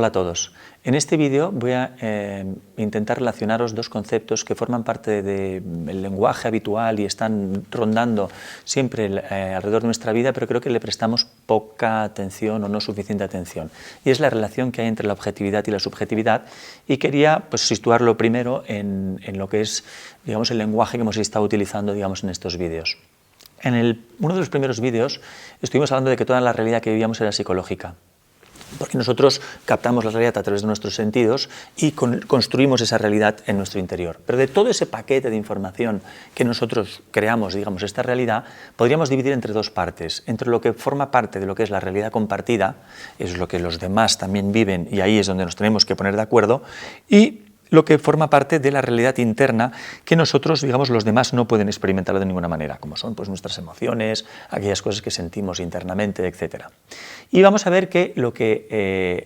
Hola a todos. En este vídeo voy a intentar relacionaros dos conceptos que forman parte del lenguaje habitual y están rondando siempre alrededor de nuestra vida, pero creo que le prestamos poca atención o no suficiente atención. Y es la relación que hay entre la objetividad y la subjetividad, y quería situarlo primero en lo que es, digamos, el lenguaje que hemos estado utilizando, digamos, en estos vídeos. En uno de los primeros vídeos estuvimos hablando de que toda la realidad que vivíamos era psicológica, porque nosotros captamos la realidad a través de nuestros sentidos y construimos esa realidad en nuestro interior. Pero de todo ese paquete de información que nosotros creamos, digamos, esta realidad, podríamos dividir entre dos partes. Entre lo que forma parte de lo que es la realidad compartida, es lo que los demás también viven y ahí es donde nos tenemos que poner de acuerdo, y lo que forma parte de la realidad interna que nosotros, digamos, los demás no pueden experimentarlo de ninguna manera, como son pues nuestras emociones, aquellas cosas que sentimos internamente, etc. Y vamos a ver que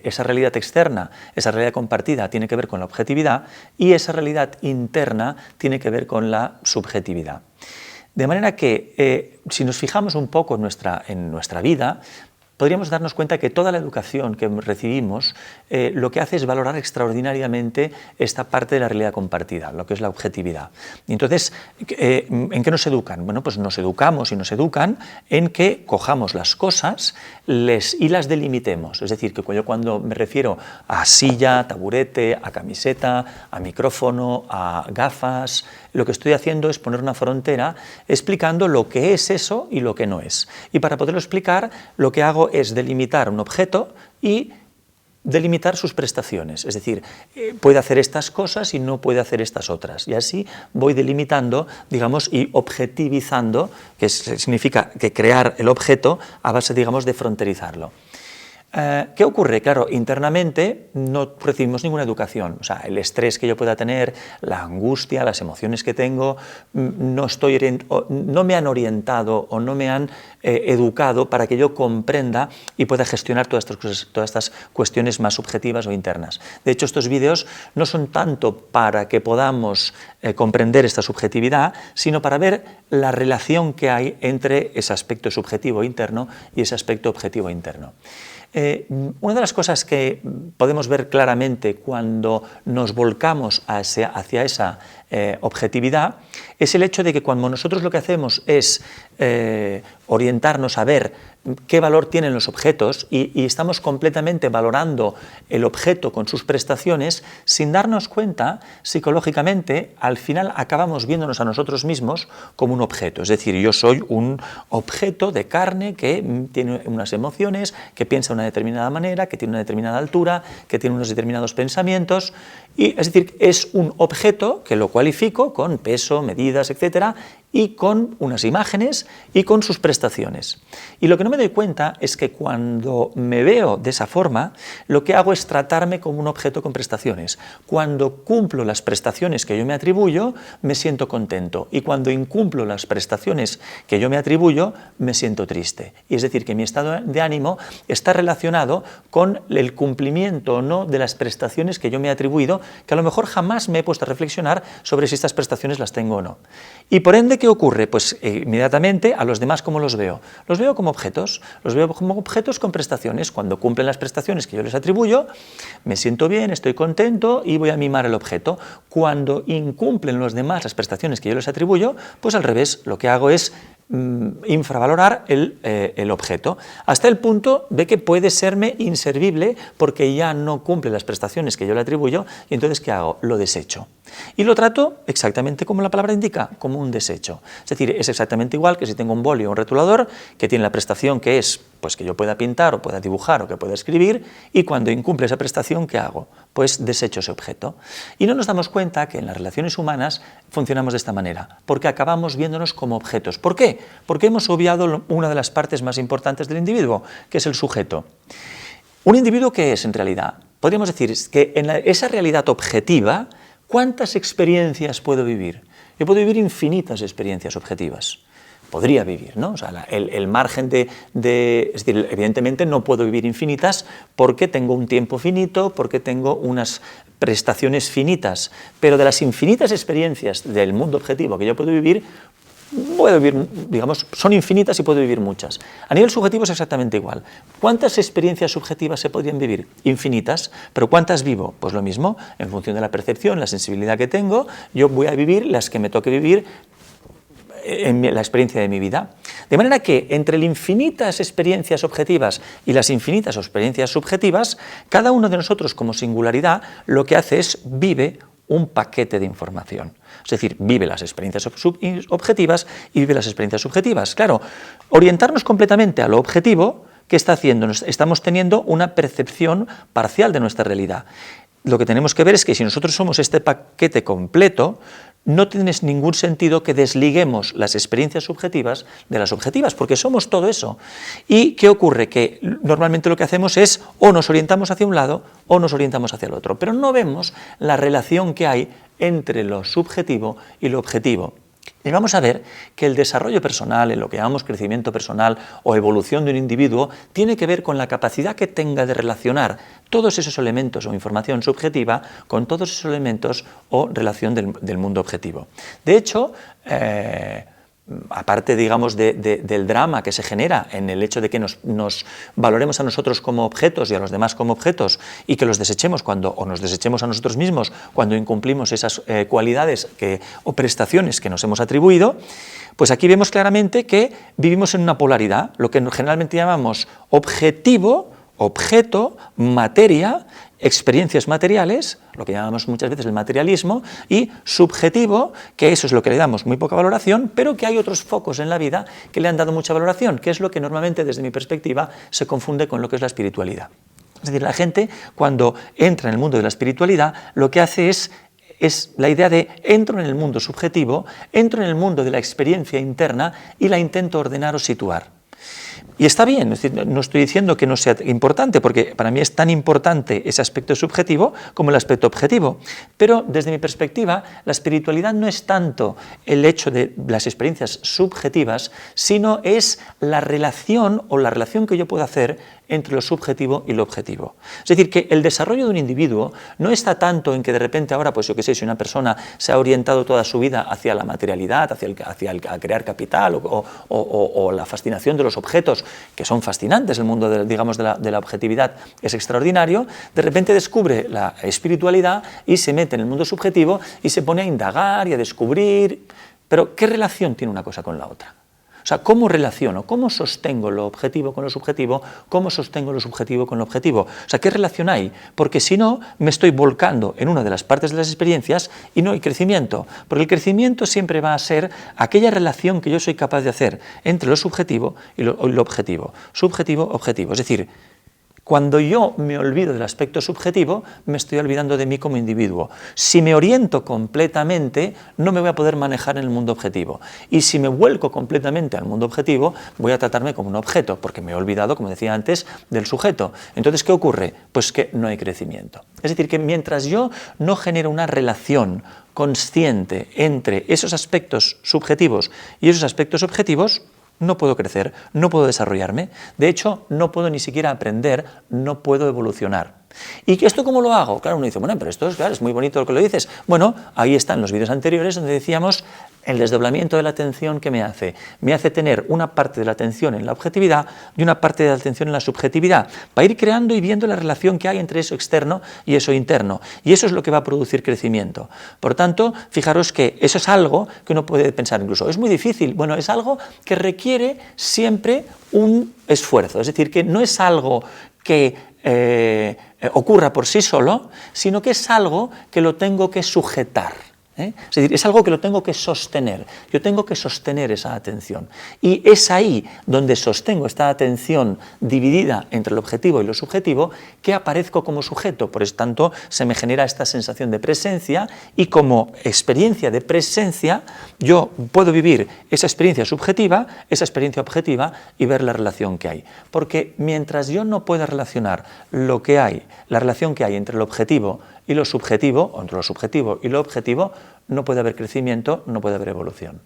esa realidad externa, esa realidad compartida, tiene que ver con la objetividad, y esa realidad interna tiene que ver con la subjetividad. De manera que, si nos fijamos un poco en nuestra vida, podríamos darnos cuenta que toda la educación que recibimos lo que hace es valorar extraordinariamente esta parte de la realidad compartida, lo que es la objetividad. Y entonces, ¿en qué nos educan? Bueno, pues nos educamos y nos educan en que cojamos las cosas y las delimitemos. Es decir, que yo cuando me refiero a silla, taburete, a camiseta, a micrófono, a gafas, lo que estoy haciendo es poner una frontera explicando lo que es eso y lo que no es. Y para poderlo explicar, lo que hago es delimitar un objeto y delimitar sus prestaciones, es decir, puede hacer estas cosas y no puede hacer estas otras, y así voy delimitando, digamos, y objetivizando, que significa que crear el objeto a base, digamos, de fronterizarlo. ¿Qué ocurre? Claro, internamente no recibimos ninguna educación, o sea, el estrés que yo pueda tener, la angustia, las emociones que tengo, no me han orientado o no me han educado para que yo comprenda y pueda gestionar todas estas cuestiones más subjetivas o internas. De hecho, estos vídeos no son tanto para que podamos comprender esta subjetividad, sino para ver la relación que hay entre ese aspecto subjetivo interno y ese aspecto objetivo interno. Una de las cosas que podemos ver claramente cuando nos volcamos hacia esa objetividad es el hecho de que cuando nosotros lo que hacemos es orientarnos a ver qué valor tienen los objetos y estamos completamente valorando el objeto con sus prestaciones, sin darnos cuenta, psicológicamente, al final acabamos viéndonos a nosotros mismos como un objeto. Es decir, yo soy un objeto de carne que tiene unas emociones, que piensa de una determinada manera, que tiene una determinada altura, que tiene unos determinados pensamientos, y es decir, es un objeto que lo cualifico con peso, medidas, etcétera, y con unas imágenes y con sus prestaciones. Y lo que no me doy cuenta es que cuando me veo de esa forma, lo que hago es tratarme como un objeto con prestaciones. Cuando cumplo las prestaciones que yo me atribuyo, me siento contento, y cuando incumplo las prestaciones que yo me atribuyo, me siento triste. Y es decir, que mi estado de ánimo está relacionado con el cumplimiento o no de las prestaciones que yo me he atribuido, que a lo mejor jamás me he puesto a reflexionar sobre si estas prestaciones las tengo o no. Y por ende, ¿qué ocurre? Pues inmediatamente a los demás, ¿cómo los veo? Los veo como objetos con prestaciones. Cuando cumplen las prestaciones que yo les atribuyo, me siento bien, estoy contento y voy a mimar el objeto. Cuando incumplen los demás las prestaciones que yo les atribuyo, pues al revés, lo que hago es infravalorar el objeto, hasta el punto de que puede serme inservible porque ya no cumple las prestaciones que yo le atribuyo, y entonces ¿qué hago? Lo desecho. Y lo trato exactamente como la palabra indica, como un desecho. Es decir, es exactamente igual que si tengo un boli o un rotulador que tiene la prestación que es pues que yo pueda pintar o pueda dibujar o que pueda escribir, y cuando incumple esa prestación, ¿qué hago? Pues desecho ese objeto. Y no nos damos cuenta que en las relaciones humanas funcionamos de esta manera, porque acabamos viéndonos como objetos. ¿Por qué? Porque hemos obviado una de las partes más importantes del individuo, que es el sujeto. ¿Un individuo qué es en realidad? Podríamos decir que en esa realidad objetiva, ¿cuántas experiencias puedo vivir? Yo puedo vivir infinitas experiencias objetivas. Podría vivir, ¿no? O sea, el margen es decir, evidentemente no puedo vivir infinitas porque tengo un tiempo finito, porque tengo unas prestaciones finitas, pero de las infinitas experiencias del mundo objetivo que yo puedo vivir, puedo vivir, digamos, son infinitas y puedo vivir muchas. A nivel subjetivo es exactamente igual. ¿Cuántas experiencias subjetivas se podrían vivir? Infinitas. ¿Pero cuántas vivo? Pues lo mismo, en función de la percepción, la sensibilidad que tengo, yo voy a vivir las que me toque vivir en la experiencia de mi vida. De manera que entre las infinitas experiencias objetivas y las infinitas experiencias subjetivas, cada uno de nosotros como singularidad lo que hace es vive un paquete de información. Es decir, vive las experiencias objetivas y vive las experiencias subjetivas. Claro, orientarnos completamente a lo objetivo, ¿qué está haciendo? Estamos teniendo una percepción parcial de nuestra realidad. Lo que tenemos que ver es que si nosotros somos este paquete completo, no tiene ningún sentido que desliguemos las experiencias subjetivas de las objetivas, porque somos todo eso. ¿Y qué ocurre? Que normalmente lo que hacemos es o nos orientamos hacia un lado o nos orientamos hacia el otro, pero no vemos la relación que hay entre lo subjetivo y lo objetivo. Y vamos a ver que el desarrollo personal, en lo que llamamos crecimiento personal o evolución de un individuo, tiene que ver con la capacidad que tenga de relacionar todos esos elementos o información subjetiva con todos esos elementos o relación del mundo objetivo. De hecho, aparte, digamos, del drama que se genera en el hecho de que nos valoremos a nosotros como objetos y a los demás como objetos y que los desechemos o nos desechemos a nosotros mismos cuando incumplimos esas cualidades o prestaciones que nos hemos atribuido, pues aquí vemos claramente que vivimos en una polaridad, lo que generalmente llamamos objetivo, objeto, materia, experiencias materiales, lo que llamamos muchas veces el materialismo, y subjetivo, que eso es lo que le damos muy poca valoración, pero que hay otros focos en la vida que le han dado mucha valoración, que es lo que normalmente desde mi perspectiva se confunde con lo que es la espiritualidad. Es decir, la gente cuando entra en el mundo de la espiritualidad lo que hace es la idea de entro en el mundo subjetivo, entro en el mundo de la experiencia interna y la intento ordenar o situar. Y está bien, es decir, no estoy diciendo que no sea importante, porque para mí es tan importante ese aspecto subjetivo como el aspecto objetivo. Pero desde mi perspectiva, la espiritualidad no es tanto el hecho de las experiencias subjetivas, sino es la relación o la relación que yo puedo hacer entre lo subjetivo y lo objetivo. Es decir, que el desarrollo de un individuo no está tanto en que de repente ahora, pues yo qué sé, si una persona se ha orientado toda su vida hacia la materialidad, a crear capital o la fascinación de los objetos, que son fascinantes, el mundo de la objetividad es extraordinario, de repente descubre la espiritualidad y se mete en el mundo subjetivo y se pone a indagar y a descubrir. Pero ¿qué relación tiene una cosa con la otra? O sea, ¿cómo relaciono? ¿Cómo sostengo lo objetivo con lo subjetivo? ¿Cómo sostengo lo subjetivo con lo objetivo? O sea, ¿qué relación hay? Porque si no, me estoy volcando en una de las partes de las experiencias y no hay crecimiento. Porque el crecimiento siempre va a ser aquella relación que yo soy capaz de hacer entre lo subjetivo y lo objetivo. Subjetivo, objetivo. Es decir, cuando yo me olvido del aspecto subjetivo, me estoy olvidando de mí como individuo. Si me oriento completamente, no me voy a poder manejar en el mundo objetivo. Y si me vuelco completamente al mundo objetivo, voy a tratarme como un objeto, porque me he olvidado, como decía antes, del sujeto. Entonces, ¿qué ocurre? Pues que no hay crecimiento. Es decir, que mientras yo no genero una relación consciente entre esos aspectos subjetivos y esos aspectos objetivos, no puedo crecer, no puedo desarrollarme, de hecho no puedo ni siquiera aprender, no puedo evolucionar. ¿Y esto cómo lo hago? Claro, uno dice, bueno, pero esto es muy bonito lo que lo dices. Bueno, ahí están los vídeos anteriores donde decíamos el desdoblamiento de la atención que me hace tener una parte de la atención en la objetividad y una parte de la atención en la subjetividad, para ir creando y viendo la relación que hay entre eso externo y eso interno, y eso es lo que va a producir crecimiento. Por tanto, fijaros que eso es algo que uno puede pensar incluso, es muy difícil, bueno, es algo que requiere siempre un esfuerzo, es decir, que no es algo que ocurra por sí solo, sino que es algo que lo tengo que sujetar. Es decir, es algo que lo tengo que sostener, yo tengo que sostener esa atención. Y es ahí donde sostengo esta atención dividida entre el objetivo y lo subjetivo que aparezco como sujeto, por tanto se me genera esta sensación de presencia y como experiencia de presencia yo puedo vivir esa experiencia subjetiva, esa experiencia objetiva y ver la relación que hay. Porque mientras yo no pueda relacionar lo que hay, la relación que hay entre el objetivo y lo subjetivo, o entre lo subjetivo y lo objetivo, no puede haber crecimiento, no puede haber evolución.